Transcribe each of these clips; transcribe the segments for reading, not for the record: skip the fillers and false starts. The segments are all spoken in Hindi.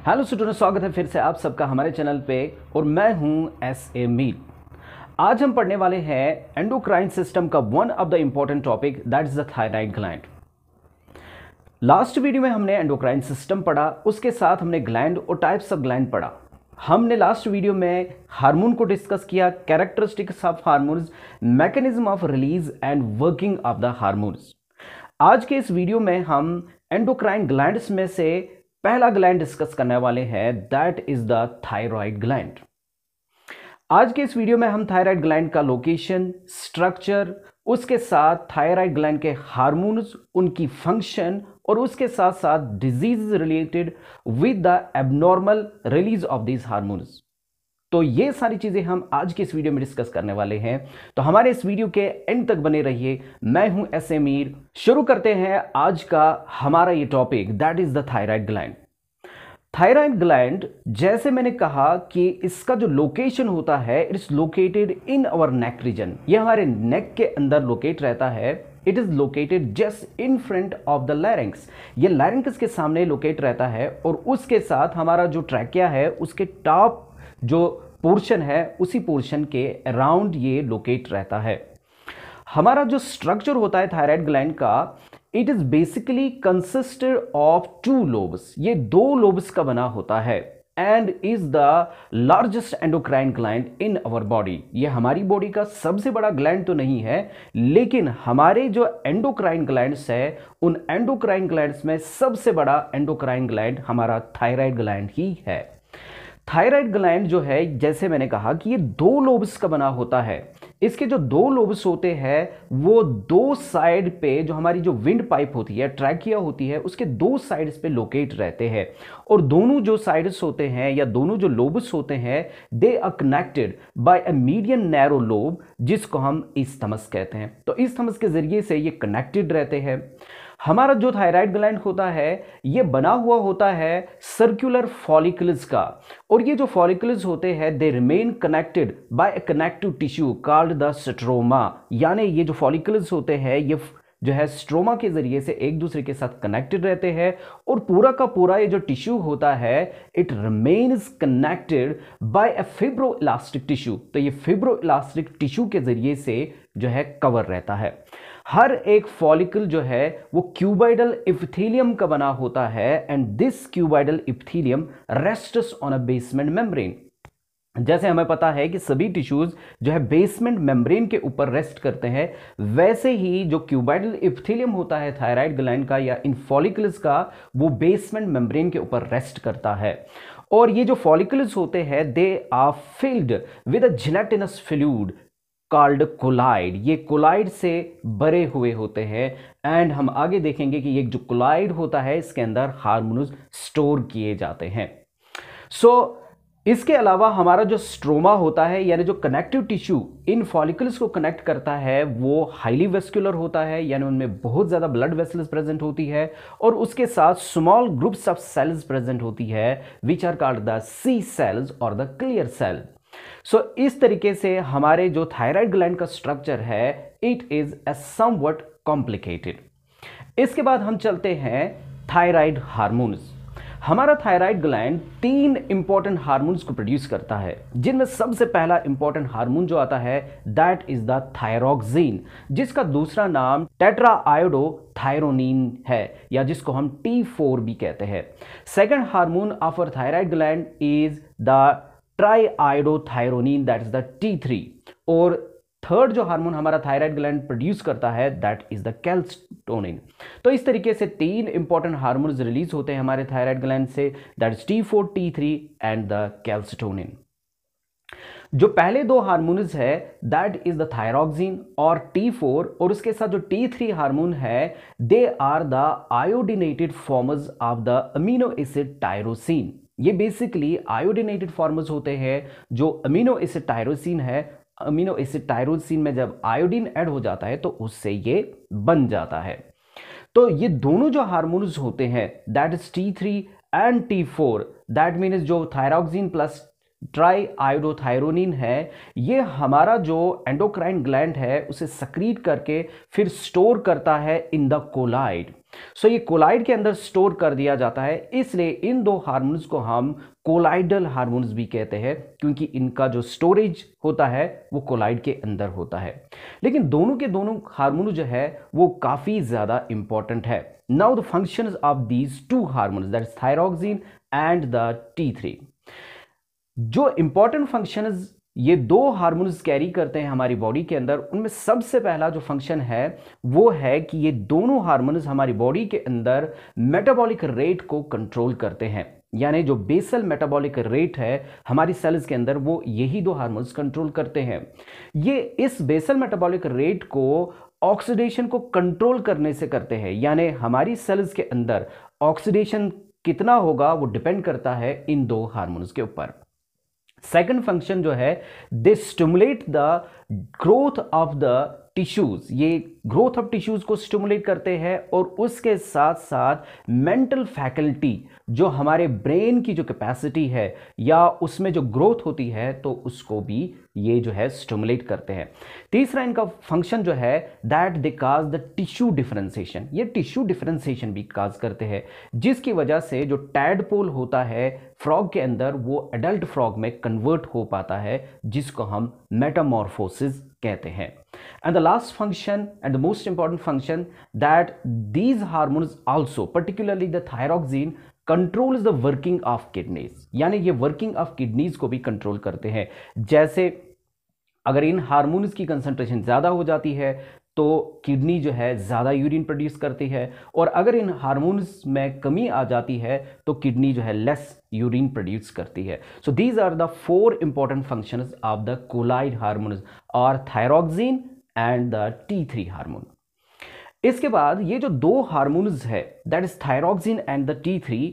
हेलो स्टूडेंट, स्वागत है फिर से आप सबका हमारे चैनल पे और मैं हूं एस.ए. मीर। आज हम पढ़ने वाले हैं एंडोक्राइन सिस्टम का one of the important topic that is the thyroid gland. Last video में हमने एंडोक्राइन सिस्टम पढ़ा, उसके साथ हमने ग्लैंड और टाइप्स ऑफ ग्लैंड पढ़ा। हमने लास्ट वीडियो में हार्मोन को डिस्कस किया, characteristics of hormones, mechanism of release and working of the hormones. आज के इस वीडियो में हम एंडोक्राइन ग्लैंड्स में से पहला ग्लैंड डिस्कस करने वाले हैं, that is the thyroid gland. आज के इस वीडियो में हम थायराइड ग्लैंड का लोकेशन, स्ट्रक्चर, उसके साथ थायराइड ग्लैंड के हार्मोन्स, उनकी फंक्शन और उसके साथ साथ disease related with the abnormal release of these hormones, तो ये सारी चीजें हम आज के इस वीडियो में डिस्कस करने वाले हैं। तो हमारे इस वीडियो के एंड तक बने रहिए। मैं हूं एस.ए. मीर। शुरू करते हैं आज का हमारा ये topic, that is the thyroid gland. Thyroid gland, जैसे मैंने कहा कि इसका जो लोकेशन होता है, it is located in our neck region. ये हमारे नेक के अंदर लोकेट रहता है। It is located just in front of the larynx. ये लैरिंक्स के सामने लोकेट रहता है और उसके साथ हमारा जो ट्रैकिया है, उसके टॉप जो पोर्शन है, उसी पोर्शन के अराउंड ये लोकेट रहता है। हमारा जो स्ट्रक्चर होता है थायराइड ग्लैंड का, it is basically consisted of two lobes. ये दो लोब्स का बना होता है and is the largest endocrine gland in our body. ये हमारी बॉडी का सबसे बड़ा ग्लैंड तो नहीं है, लेकिन हमारे जो एंडोक्राइन ग्लैंड्स है, उन एंडोक्राइन ग्लैंड्स में सबसे बड़ा एंडोक्राइन ग्लैंड हमारा थायराइड ग्लैंड ही है। थायराइड ग्लैंड जो है, जैसे मैंने कहा कि ये दो लोब्स का बना होता है। इसके जो दो लोब्स होते हैं, वो दो साइड पे, जो हमारी जो विंड पाइप होती है, ट्रैकिया होती है, उसके दो साइड्स पे लोकेट रहते हैं। और दोनों जो साइड्स होते हैं या दोनों जो लोब्स होते हैं, they are connected by a medium narrow lobe, जिसको हम इस्थमस कहते हैं। तो इस्थमस के जरिए से ये कनेक्टेड रहते हैं। हमारा जो थायराइड ग्लैंड होता है, ये बना हुआ होता है सर्कुलर फॉलिकल्स का, और ये जो फॉलिकल्स होते हैं, they remain connected by a connective tissue called the stroma. यानी ये जो फॉलिकल्स होते हैं, ये जो है स्ट्रोमा के जरिए से एक दूसरे के साथ कनेक्टेड रहते हैं, और पूरा का पूरा ये जो टिश्यू होता है, it remains connected by a fibro elastic tissue. तो ये फिब्रो इलास्टिक टिश्यू के जरिए से जो है कवर रहता है। हर एक फॉलिकल जो है वो क्यूबाइडल इपिथेलियम का बना होता है and this cuboidal epithelium rests on a basement membrane. जैसे हमें पता है कि सभी टिश्यूज जो है बेसमेंट मेम्ब्रेन के ऊपर रेस्ट करते हैं, वैसे ही जो क्यूबाइडल इपिथेलियम होता है थायराइड ग्लैंड का या इन फॉलिकल्स का, वो बेसमेंट मेम्ब्रेन के ऊपर रेस्ट करता है। और ये जो फॉलिकल्स होते हैं, they are filled with a gelatinous fluid called colloid. ये कोलाइड से भरे हुए होते हैं एंड हम आगे देखेंगे कि ये जो कोलाइड होता है, इसके अंदर हार्मोन्स स्टोर किए जाते हैं। इसके अलावा हमारा जो स्ट्रोमा होता है, यानी जो कनेक्टिव टिश्यू इन फॉलिकल्स को कनेक्ट करता है, वो हाईली वेस्कुलर होता है, यानी उनमें बहुत ज़्यादा ब्लड वेसल्स प्रेजेंट होती है, और उसके साथ small groups of cells present होती है, which are called the C cells और द क्लियर सेल। इस तरीके से हमारे जो थायराइड ग्लैंड का स्ट्रक्चर है, it is a somewhat complicated. इसके बाद हम चलते हैं थायराइड हार्मोन्स। हमारा थायराइड ग्लैंड तीन इंपॉर्टेंट हार्मोन्स को प्रोड्यूस करता है, जिनमें सबसे पहला इंपॉर्टेंट हार्मोन जो आता है, दैट इज द थायरोक्सिन, जिसका दूसरा नाम टेट्राआयोडोथायरोनिन है, या जिसको हम T4 भी कहते हैं। Second hormone of our thyroid gland is the triiodothyronine, that is the T3। और थर्ड जो हार्मोन हमारा थायराइड ग्लैंड प्रोड्यूस करता है, दैट इज द कैल्सिटोनिन। तो इस तरीके से तीन इंपॉर्टेंट हार्मोन्स रिलीज होते हैं हमारे थायराइड ग्लैंड से, that is T4, T3 and the calcitonin. जो पहले दो हार्मोन्स है, दैट इज द थायरोक्सिन और T4, और उसके साथ जो T3 हार्मोन है, they are the iodinated forms of the amino acid tyrosine. ये बेसिकली आयोडिनेटेड फॉर्म्स होते हैं जो अमीनो एसिड टायरोसिन है। अमीनो एसिड टायरोसिन में जब आयोडीन ऐड हो जाता है, तो उससे ये बन जाता है। तो ये दोनों जो हार्मोन्स होते हैं, that is T3 and T4, that means जो थायरोक्सिन प्लस ट्राइआयोडोथायरोनिन है, ये हमारा जो एंडोक्राइन ग्लैंड है, उसे सक्रीट करके फिर स्टोर करता है इन द कोलाइड। सो ये कोलाइड के अंदर स्टोर कर दिया जाता है, इसलिए इन दो हार्मोन्स को हम कोलाइडल हार्मोन्स भी कहते हैं, क्योंकि इनका जो स्टोरेज होता है वो कोलाइड के अंदर होता है। लेकिन दोनों के दोनों हार्मोन जो है वो काफी ज्यादा इंपॉर्टेंट है। Now the functions of these two hormones, that is thyroxine and the T3। जो इंपॉर्टेंट फंक्शंस ये दो हार्मोन्स कैरी करते हैं हमारी बॉडी के अंदर, उनमें सबसे पहला जो फंक्शन है वो है कि ये दोनों हार्मोन्स हमारी बॉडी के अंदर मेटाबॉलिक रेट को कंट्रोल करते हैं। यानी जो बेसल मेटाबॉलिक रेट है हमारी सेल्स के अंदर, वो यही दो हार्मोन्स कंट्रोल करते हैं। ये इस बेसल मेटाबॉलिक रेट को ऑक्सीडेशन को कंट्रोल करने से करते हैं, यानी हमारी सेल्स के अंदर ऑक्सीडेशन कितना होगा वो डिपेंड करता है इन दो हार्मोन्स के ऊपर। सेकंड फंक्शन जो है, दे stimulate the growth of the tissues. ये ग्रोथ ऑफ टिश्यूज को स्टिमुलेट करते हैं और उसके साथ साथ मेंटल फैकल्टी, जो हमारे ब्रेन की जो कैपेसिटी है या उसमें जो ग्रोथ होती है, तो उसको भी ये जो है स्टिमुलेट करते हैं। तीसरा इनका फंक्शन जो है, that they cause the tissue differentiation. ये टिश्यू डिफरेंशिएशन भी काज करते हैं, जिसकी वजह से जो टैडपोल होता है फ्रॉग के अंदर, वो एडल्ट फ्रॉग में कन्वर्ट हो पाता है, जिसको हम मेटामॉर्फोसिस कहते हैं। And the last function and the most important function, that these hormones also, particularly the thyroxine, controls the working of kidneys। यानी ये working of kidneys को भी कंट्रोल करते हैं। जैसे अगर इन हार्मोन्स की कंसंट्रेशन ज़्यादा हो जाती है तो किडनी जो है ज़्यादा यूरिन प्रोड्यूस करती है, और अगर इन हार्मोन्स में कमी आ जाती है तो किडनी जो है लेस यूरिन प्रोड्यूस करती है। So these are the 4 important functions of the colloid hormones और thyroxine and the T3 hormone. इसके बाद ये जो दो हार्मोन्स है, that is thyroxine and the T3,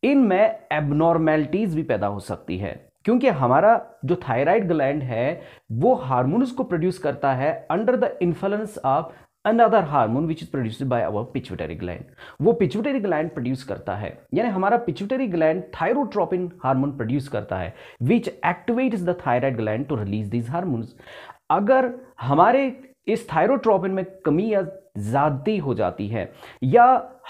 इनमें एबनॉर्मेलिटीज भी पैदा हो सकती है, क्योंकि हमारा जो थायराइड ग्लैंड है वो हार्मोन्स को प्रोड्यूस करता है under the influence of another hormone which is produced by our pituitary gland. वो पिट्यूटरी ग्लैंड प्रोड्यूस करता है, यानी हमारा pituitary gland thyrotropin hormone produce करता है, which activates the thyroid gland to release these hormones. अगर हमारे इस थायरोट्रोपिन में कमी या ज्यादती हो जाती है, या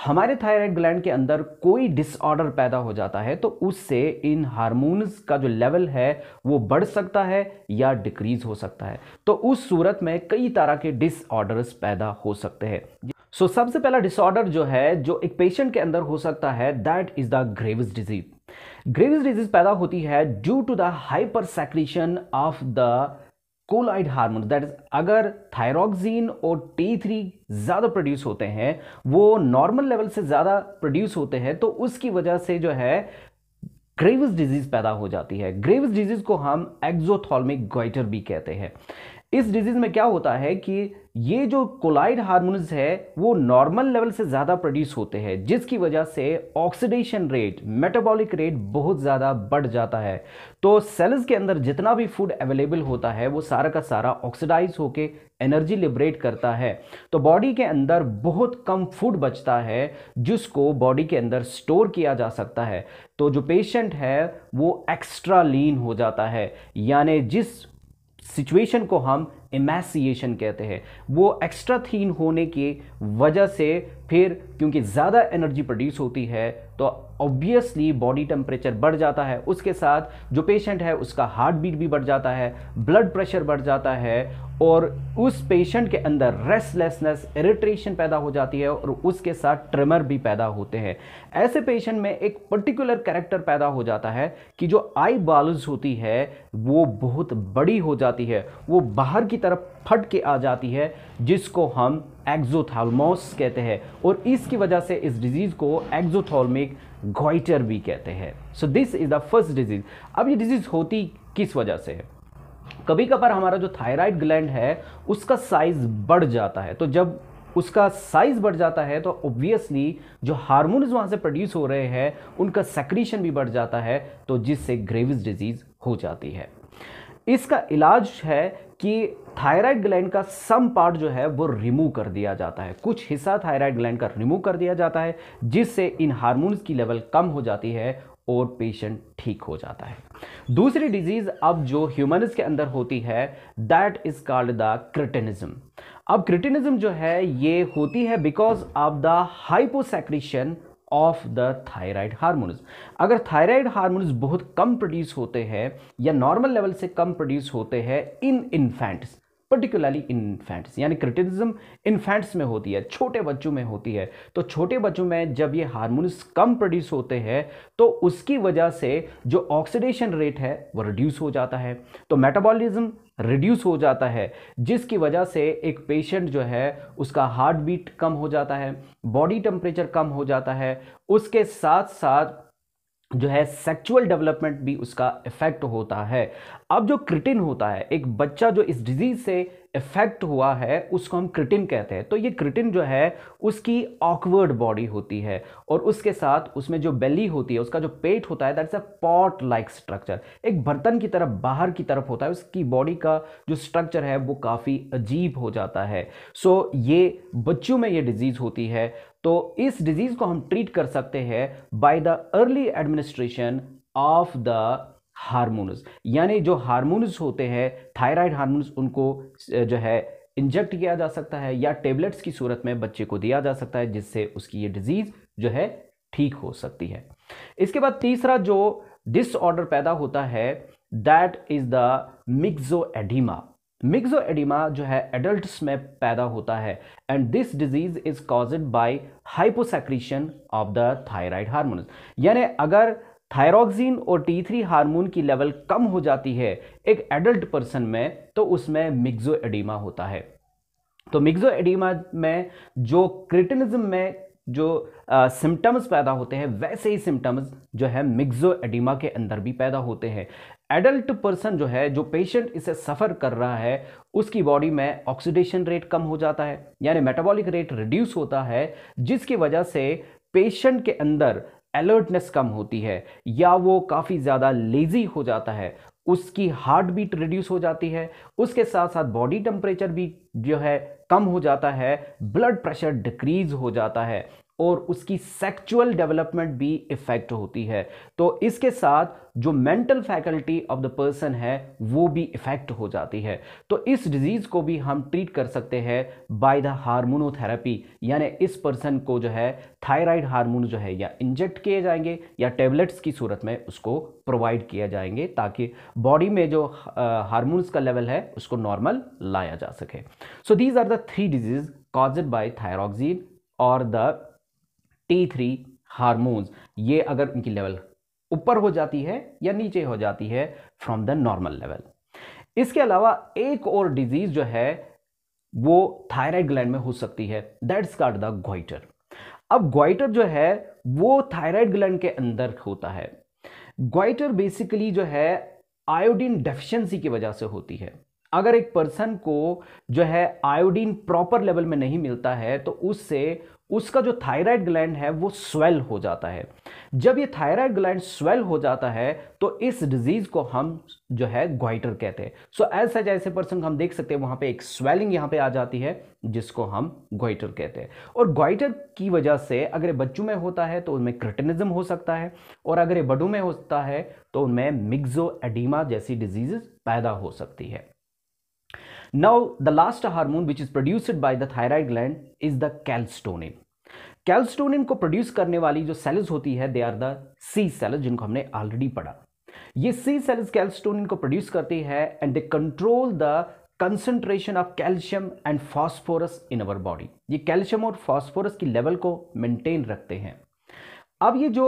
हमारे थायराइड ग्लैंड के अंदर कोई डिसऑर्डर पैदा हो जाता है, तो उससे इन हार्मोन्स का जो लेवल है वो बढ़ सकता है या डिक्रीज हो सकता है। तो उस सूरत में कई तरह के डिसऑर्डर्स पैदा हो सकते हैं। सो सबसे पहला डिसऑर्डर जो है जो एक पेशेंट के अंदर हो सकता है, that is the Graves disease. Graves disease पैदा होती है due to the hyper secretion of the colloid hormone. That is, अगर थायरॉक्सिन और T3 ज्यादा प्रोड्यूस होते हैं, वो नॉर्मल लेवल से ज्यादा प्रोड्यूस होते हैं, तो उसकी वजह से जो है ग्रेव्स डिजीज पैदा हो जाती है। ग्रेव्स डिजीज को हम एक्सोथॉल्मिक गॉइटर भी कहते हैं। इस डिजीज में क्या होता है कि ये जो कोलाइड हार्मोन्स है वो नॉर्मल लेवल से ज़्यादा प्रोड्यूस होते हैं, जिसकी वजह से ऑक्सीडेशन रेट, मेटाबॉलिक रेट बहुत ज़्यादा बढ़ जाता है। तो सेल्स के अंदर जितना भी फूड अवेलेबल होता है वो सारा का सारा ऑक्सीडाइज होके एनर्जी लिबरेट करता है। तो बॉडी के अंदर बहुत कम फूड बचता है जिसको बॉडी के अंदर स्टोर किया जा सकता है। तो जो पेशेंट है वो एक्स्ट्रा लीन हो जाता है, यानी जिस सिचुएशन को हम एमैसिएशन कहते हैं, वो एक्स्ट्रा थीन होने की वजह से फिर क्योंकि ज़्यादा एनर्जी प्रोड्यूस होती है तो ऑब्वियसली बॉडी टेम्परेचर बढ़ जाता है। उसके साथ जो पेशेंट है उसका हार्ट बीट भी बढ़ जाता है, ब्लड प्रेशर बढ़ जाता है, और उस पेशेंट के अंदर रेस्टलेसनेस, इरिटेशन पैदा हो जाती है, और उसके साथ ट्रेमर भी पैदा होते हैं। ऐसे पेशेंट में एक पर्टिकुलर कैरेक्टर पैदा हो जाता है कि जो आई बॉल्स होती है वो बहुत बड़ी हो जाती है, वो बाहर की तरफ फट के आ जाती है, जिसको हम एक्सोथैल्मोस कहते हैं, और इसकी वजह से इस डिजीज को एक्सोथॉल्मिक गॉइटर भी कहते हैं। So this is the first disease. अब ये डिजीज होती किस वजह से है? कभी कभार हमारा जो थायराइड ग्लैंड है उसका साइज बढ़ जाता है, तो जब उसका साइज बढ़ जाता है तो ऑब्वियसली जो हार्मोन्स वहां से प्रोड्यूस हो रहे हैं उनका सेक्रीशन भी बढ़ जाता है, तो जिससे ग्रेव्स डिजीज हो जाती है। इसका इलाज है कि थायराइड ग्लैंड का सम पार्ट जो है वो रिमूव कर दिया जाता है, कुछ हिस्सा थायराइड ग्लैंड का रिमूव कर दिया जाता है, जिससे इन हार्मोन्स की लेवल कम हो जाती है और पेशेंट ठीक हो जाता है। दूसरी डिजीज अब जो ह्यूमन्स के अंदर होती है, that is called the cretinism. अब क्रिटिनिज्म जो है ये होती है because of the hyposecretion of the thyroid hormones. अगर थायराइड हार्मोन्स बहुत कम प्रोड्यूस होते हैं या नॉर्मल लेवल से कम प्रोड्यूस होते हैं इन इन्फेंट्स, पर्टिकुलरली इन्फेंट्स, यानी क्रिटिनिज्म इन्फेंट्स में होती है, छोटे बच्चों में होती है। तो छोटे बच्चों में जब ये हार्मोन्स कम प्रोड्यूस होते हैं तो उसकी वजह से जो ऑक्सीडेशन रेट है वो रिड्यूस हो जाता है, तो मेटाबॉलिज्म रिड्यूस हो जाता है, जिसकी वजह से एक पेशेंट जो है उसका हार्ट बीट कम हो जाता है, बॉडी टेम्परेचर कम हो जाता है, उसके साथ साथ जो है सेक्सुअल डेवलपमेंट भी उसका इफेक्ट होता है। अब जो क्रिटिन होता है, एक बच्चा जो इस डिजीज से इफेक्ट हुआ है उसको हम क्रिटिन कहते हैं। तो ये क्रिटिन जो है उसकी ऑकवर्ड बॉडी होती है और उसके साथ उसमें जो बेली होती है, उसका जो पेट होता है, that's a pot like structure, एक बर्तन की तरफ बाहर की तरफ होता है, उसकी बॉडी का जो स्ट्रक्चर है वो काफ़ी अजीब हो जाता है। सो ये बच्चों में ये डिजीज होती है। तो इस डिजीज को हम ट्रीट कर सकते हैं by the early administration of the hormones, यानी जो हार्मोन्स होते हैं थायराइड हार्मोन्स उनको जो है इंजेक्ट किया जा सकता है या टेबलेट्स की सूरत में बच्चे को दिया जा सकता है, जिससे उसकी ये डिजीज जो है ठीक हो सकती है। इसके बाद तीसरा जो डिसऑर्डर पैदा होता है दैट इज द मिक्सोएडिमा। मिक्सोएडिमा जो है एडल्ट्स में पैदा होता है and this disease is caused by hyposecretion of the thyroid hormones, यानी अगर थायरोक्सिन और T3 हार्मोन की लेवल कम हो जाती है एक एडल्ट पर्सन में तो उसमें मिक्सोएडिमा होता है। तो मिक्सोएडिमा में जो क्रिटिनिज्म में जो सिम्टम्स पैदा होते हैं वैसे ही सिम्टम्स जो है मिक्सोएडिमा के अंदर भी पैदा होते हैं। एडल्ट पर्सन जो है, जो पेशेंट इसे सफ़र कर रहा है, उसकी बॉडी में ऑक्सीडेशन रेट कम हो जाता है, यानी मेटाबॉलिक रेट रिड्यूस होता है, जिसकी वजह से पेशेंट के अंदर अलर्टनेस कम होती है या वो काफ़ी ज़्यादा लेजी हो जाता है, उसकी हार्ट बीट रिड्यूस हो जाती है, उसके साथ साथ बॉडी टेम्परेचर भी जो है कम हो जाता है, ब्लड प्रेशर डिक्रीज हो जाता है और उसकी सेक्सुअल डेवलपमेंट भी इफेक्ट होती है। तो इसके साथ जो mental faculty of the person है वो भी इफेक्ट हो जाती है। तो इस डिजीज को भी हम ट्रीट कर सकते हैं बाय द हार्मोनोथेरेपी, यानी इस पर्सन को जो है थायराइड हार्मोन जो है या इंजेक्ट किए जाएंगे या टेबलेट्स की सूरत में उसको प्रोवाइड किए जाएंगे ताकि बॉडी में जो हार्मोन्स का लेवल है उसको नॉर्मल लाया जा सके। So these are the 3 disease caused by thyroxine और द T3 हार्मोन्स। ये अगर उनकी लेवल ऊपर हो जाती है या नीचे हो जाती है फ्रॉम द नॉर्मल लेवल। इसके अलावा एक और डिजीज जो है वो थायराइड ग्लैंड में हो सकती है, दैट्स कॉल्ड द ग्वाइटर। अब ग्वाइटर जो है वो थायराइड ग्लैंड के अंदर होता है। ग्वाइटर बेसिकली जो है आयोडीन डेफिशिएंसी की वजह से होती है। अगर एक पर्सन को जो है आयोडीन प्रॉपर लेवल में नहीं मिलता है तो उससे उसका जो थायराइड ग्लैंड है वो स्वेल हो जाता है। जब ये थायराइड ग्लैंड स्वेल हो जाता है तो इस डिजीज को हम जो है ग्वाइटर कहते हैं। सो एज सच ऐसे पर्सन को हम देख सकते हैं वहां पे एक स्वेलिंग यहां पे आ जाती है जिसको हम ग्वाइटर कहते हैं। और ग्वाइटर की वजह से अगर बच्चों में होता है तो उनमें क्रिटिनिज्म हो सकता है और अगर ये बड़ों में होता है तो उनमें मिक्सोएडिमा जैसी डिजीजेस पैदा हो सकती है। Now, the last hormone which is produced by the thyroid gland is the calcitonin. Calcitonin को प्रोड्यूस करने वाली जो सेल्स होती है they are the C cells, जिनको हमने ऑलरेडी पढ़ा। ये सी सेल्स कैल्सिटोनिन को प्रोड्यूस करती है and they control the concentration of calcium and phosphorus in our body. ये कैल्शियम और फास्फोरस की लेवल को मेंटेन रखते हैं। अब ये जो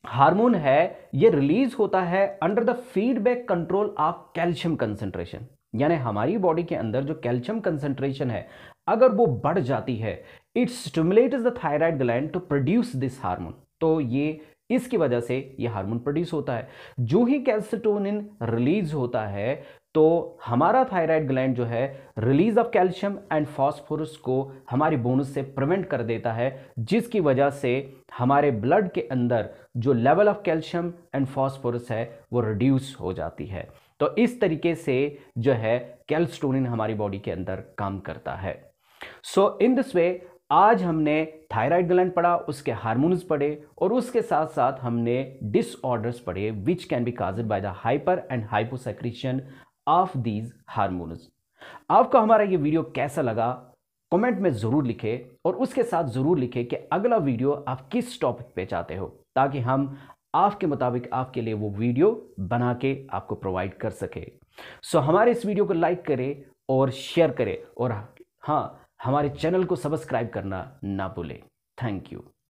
हार्मोन है ये रिलीज होता है under the feedback control of calcium concentration, यानी हमारी बॉडी के अंदर जो कैल्शियम कंसंट्रेशन है अगर वो बढ़ जाती है it stimulates the thyroid gland to produce this hormone. तो ये इसकी वजह से ये हार्मोन प्रोड्यूस होता है। जो ही कैल्सिटोनिन रिलीज होता है तो हमारा थायराइड ग्लैंड जो है release of calcium and phosphorus को हमारी बोन्स से प्रिवेंट कर देता है, जिसकी वजह से हमारे ब्लड के अंदर जो level of calcium and phosphorus है वो रिड्यूस हो जाती है। तो इस तरीके से जो है कैल्सिटोनिन हमारी बॉडी के अंदर काम करता है। सो इन दिस वे आज हमने थायराइड ग्लैंड पढ़ा, उसके हार्मोन्स पढ़े और उसके साथ साथ हमने डिसऑर्डर्स पढ़े which can be caused by the hyper and hyposecretion of these hormones. आपको हमारा ये वीडियो कैसा लगा कमेंट में ज़रूर लिखें, और उसके साथ ज़रूर लिखें कि अगला वीडियो आप किस टॉपिक पे चाहते हो, ताकि हम आपके मुताबिक आपके लिए वो वीडियो बना के आपको प्रोवाइड कर सके। सो हमारे इस वीडियो को लाइक करें और शेयर करें, और हाँ, हमारे चैनल को सब्सक्राइब करना ना भूलें। Thank you.